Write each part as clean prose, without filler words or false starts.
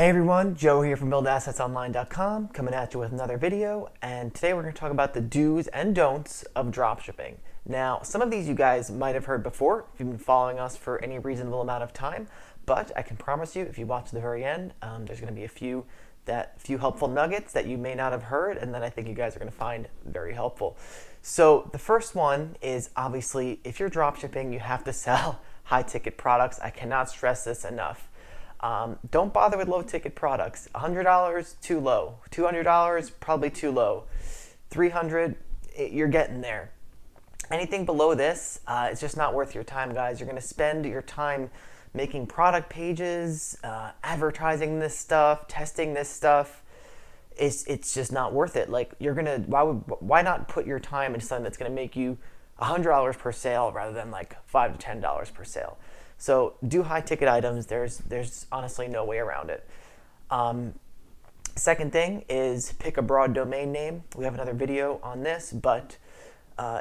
Hey everyone, Joe here from buildassetsonline.com coming at you with another video, and today we're going to talk about the do's and don'ts of dropshipping. Now, some of these you guys might have heard before if you've been following us for any reasonable amount of time, but I can promise you if you watch to the very end, there's going to be a few helpful nuggets that you may not have heard and that I think you guys are going to find very helpful. So the first one is obviously if you're dropshipping, you have to sell high ticket products. I cannot stress this enough. Don't bother with low ticket products. $100, too low. $200, probably too low. $300, you're getting there. Anything below this, it's just not worth your time, guys. You're going to spend your time making product pages, advertising this stuff, testing this stuff. It's just not worth it. Like why not put your time into something that's going to make you $100 per sale rather than like $5 to $10 per sale. So do high ticket items. There's honestly no way around it. Second thing is pick a broad domain name. We have another video on this, but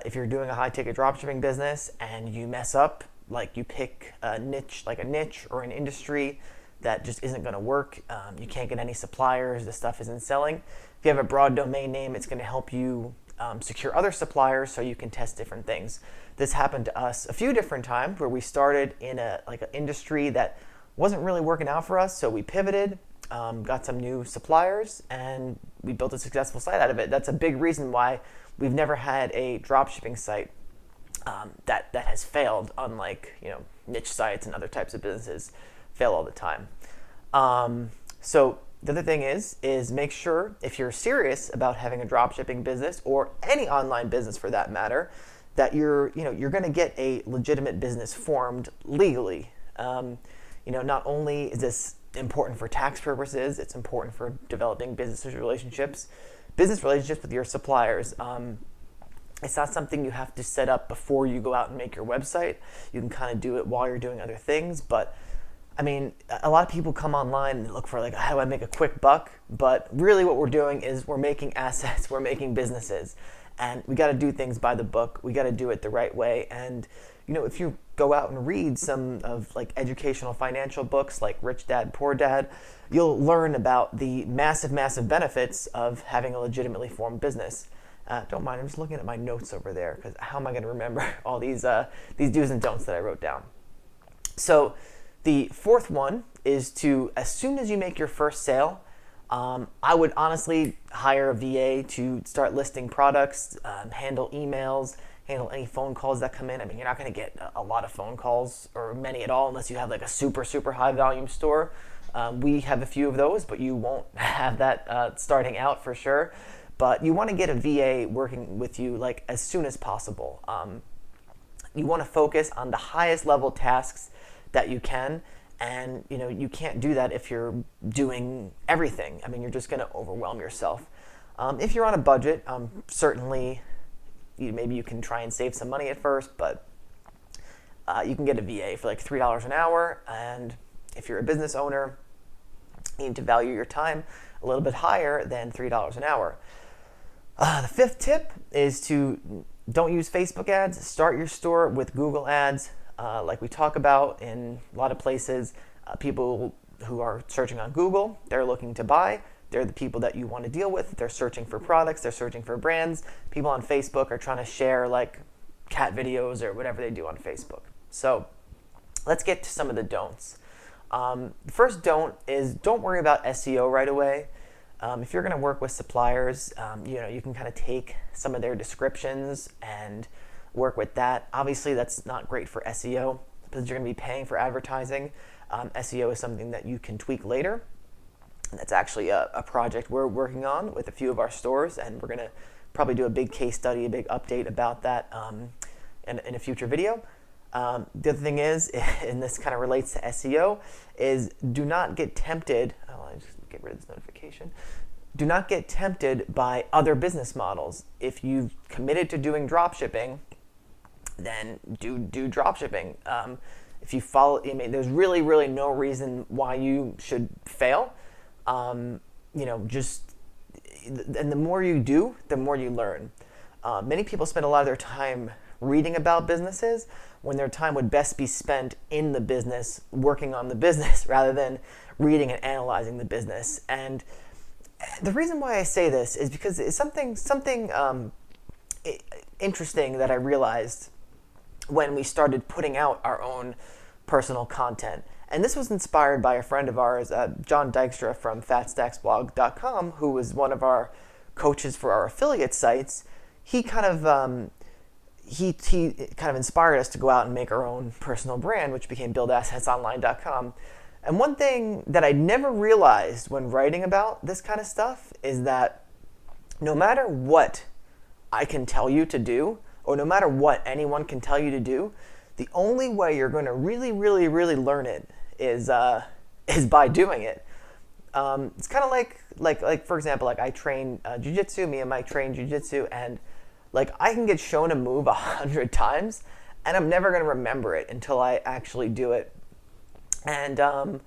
if you're doing a high ticket dropshipping business and you mess up, like you pick a niche or an industry that just isn't going to work, you can't get any suppliers, the stuff isn't selling. If you have a broad domain name, it's going to help you secure other suppliers so you can test different things. This happened to us a few different times where we started in an industry that wasn't really working out for us, so we pivoted, got some new suppliers, and we built a successful site out of it. That's a big reason why we've never had a dropshipping site that has failed, unlike niche sites and other types of businesses fail all the time. So the other thing is make sure if you're serious about having a dropshipping business or any online business for that matter, that you're going to get a legitimate business formed legally. Not only is this important for tax purposes, it's important for developing business relationships with your suppliers. It's not something you have to set up before you go out and make your website. You can kind of do it while you're doing other things, but I mean, a lot of people come online and look for how do I make a quick buck? But really what we're doing is we're making assets, we're making businesses. And we got to do things by the book. We got to do it the right way. And, if you go out and read some of educational financial books like Rich Dad, Poor Dad, you'll learn about the massive, massive benefits of having a legitimately formed business. Don't mind, I'm just looking at my notes over there because how am I going to remember all these do's and don'ts that I wrote down? So the fourth one is to, as soon as you make your first sale, I would honestly hire a VA to start listing products, handle emails, handle any phone calls that come in. I mean, you're not going to get a lot of phone calls or many at all unless you have a super, super high volume store. We have a few of those, but you won't have that starting out for sure. But you want to get a VA working with you as soon as possible. You want to focus on the highest level tasks that you can. And you can't do that if you're doing everything. I mean, you're just going to overwhelm yourself. If you're on a budget, certainly maybe you can try and save some money at first, but you can get a VA for $3 an hour. And if you're a business owner, you need to value your time a little bit higher than $3 an hour. The fifth tip is to don't use Facebook ads. Start your store with Google ads. Like we talk about in a lot of places, people who are searching on Google, they're looking to buy. They're the people that you want to deal with. They're searching for products. They're searching for brands. People on Facebook are trying to share cat videos or whatever they do on Facebook. So let's get to some of the don'ts. The first don't is don't worry about SEO right away. If you're going to work with suppliers, you can kind of take some of their descriptions and work with that. Obviously, that's not great for SEO because you're going to be paying for advertising. SEO is something that you can tweak later. And that's actually a project we're working on with a few of our stores, and we're going to probably do a big case study, a big update about that in a future video. The other thing is, and this kind of relates to SEO, is do not get tempted. I'll just get rid of this notification. Do not get tempted by other business models. If you've committed to doing dropshipping, then do dropshipping. If you follow, there's really, really no reason why you should fail. And the more you do, the more you learn. Many people spend a lot of their time reading about businesses when their time would best be spent in the business, working on the business, rather than reading and analyzing the business. And the reason why I say this is because it's something interesting that I realized when we started putting out our own personal content. And this was inspired by a friend of ours, John Dykstra from fatstacksblog.com, who was one of our coaches for our affiliate sites. He kind of he kind of inspired us to go out and make our own personal brand, which became buildassetsonline.com. And one thing that I never realized when writing about this kind of stuff is that no matter what I can tell you to do, or no matter what anyone can tell you to do, the only way you're going to really, really, really learn it is by doing it. It's kind of like for example, like I train jiu-jitsu. Me and Mike train jiu-jitsu, and like I can get shown a move 100 times, and I'm never going to remember it until I actually do it. And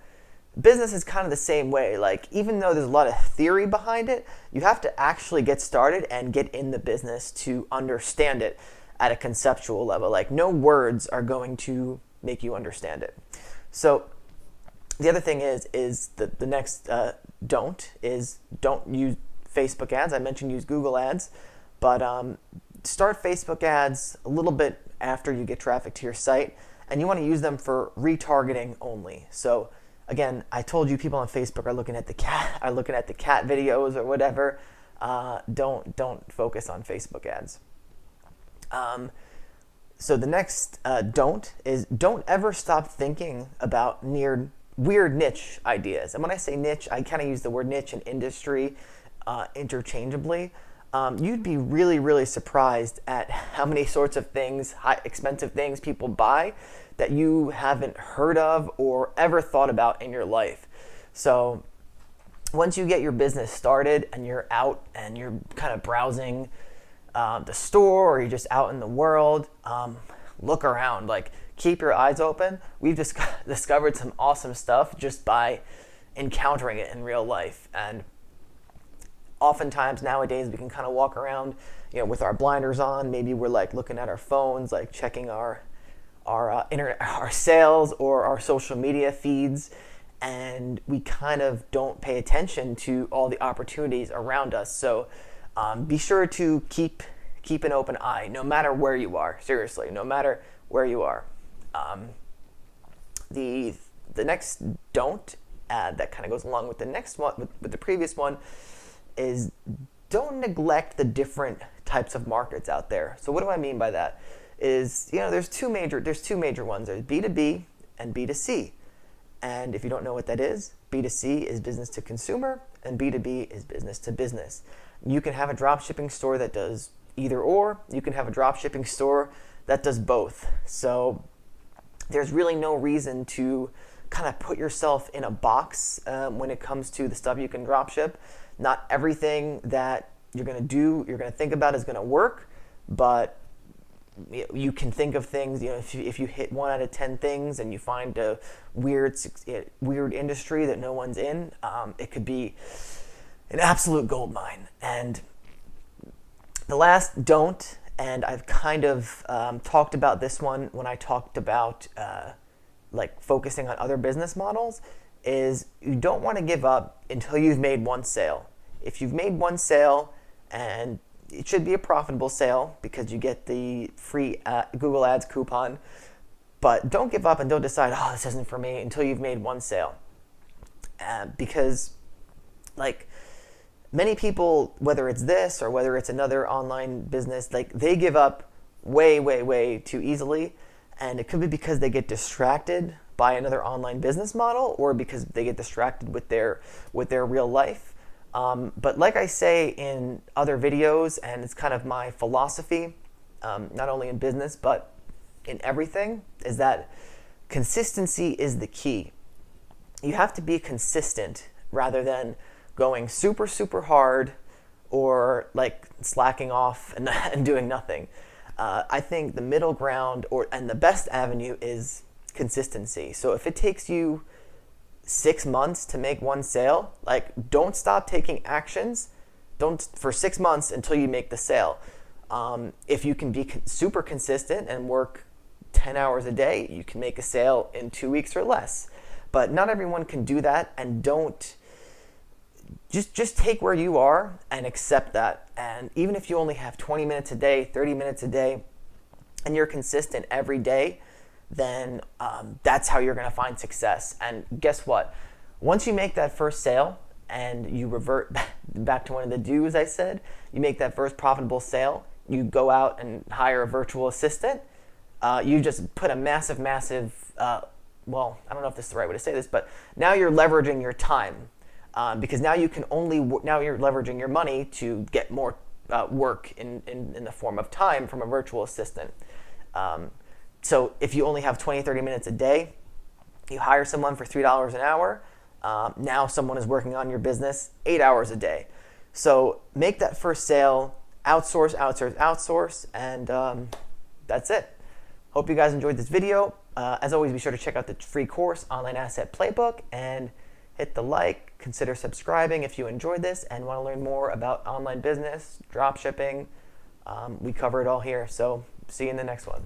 business is kind of the same way. Like, even though there's a lot of theory behind it, you have to actually get started and get in the business to understand it at a conceptual level. Like, no words are going to make you understand it. So the other thing is the next don't use Facebook ads. I mentioned use Google ads, but start Facebook ads a little bit after you get traffic to your site, and you want to use them for retargeting only. So again, I told you people on Facebook are looking at the cat videos or whatever. Don't focus on Facebook ads. So the next don't ever stop thinking about weird niche ideas. And when I say niche, I kind of use the word niche and industry interchangeably. You'd be really, really surprised at how many sorts of things, expensive things people buy that you haven't heard of or ever thought about in your life. So once you get your business started and you're out and you're kind of browsing the store, or you're just out in the world, look around. Like, keep your eyes open. We've just discovered some awesome stuff just by encountering it in real life. And oftentimes nowadays we can kind of walk around, with our blinders on. Maybe we're like looking at our phones, like checking our internet, our sales, or our social media feeds, and we kind of don't pay attention to all the opportunities around us. So be sure to keep an open eye, no matter where you are. Seriously, no matter where you are. The next don't that kind of goes along with the next one, with the previous one, is don't neglect the different types of markets out there. So what do I mean by that? Is, there's two major ones. There's B2B and B2C. And if you don't know what that is, B2C is business to consumer, and B2B is business to business. You can have a dropshipping store that does either or. You can have a dropshipping store that does both. So there's really no reason to kind of put yourself in a box when it comes to the stuff you can dropship. Not everything that you're going to think about is going to work, but you can think of things, if you hit 1 out of 10 things and you find a weird industry that no one's in, it could be an absolute gold mine. And the last don't, and I've kind of talked about this one when I talked about like focusing on other business models, is you don't want to give up until you've made one sale. If you've made one sale, and it should be a profitable sale because you get the free Google Ads coupon, but don't give up and don't decide, this isn't for me, until you've made one sale. Because like many people, whether it's this or whether it's another online business, like they give up way, way, way too easily. And it could be because they get distracted by another online business model, or because they get distracted with their real life. But like I say in other videos, and it's kind of my philosophy, not only in business but in everything, is that consistency is the key. You have to be consistent rather than going super, super hard or like slacking off and doing nothing. I think the middle ground and the best avenue is consistency. So if it takes you 6 months to make one sale, like don't stop taking actions. For 6 months until you make the sale. If you can be super consistent and work 10 hours a day, you can make a sale in 2 weeks or less. But not everyone can do that, and don't just take where you are and accept that. And even if you only have 20 minutes a day, 30 minutes a day, and you're consistent every day, then that's how you're going to find success. And guess what? Once you make that first sale and you revert back to one of the do's I said, you make that first profitable sale, you go out and hire a virtual assistant, you just put a massive, well, I don't know if this is the right way to say this, but now you're leveraging your time. Because now you can now you're leveraging your money to get more work in the form of time from a virtual assistant. So if you only have 20, 30 minutes a day, you hire someone for $3 an hour. Now someone is working on your business 8 hours a day. So make that first sale, outsource, and that's it. Hope you guys enjoyed this video. As always, be sure to check out the free course, Online Asset Playbook, and hit the like, consider subscribing if you enjoyed this and want to learn more about online business, drop shipping. We cover it all here. So see you in the next one.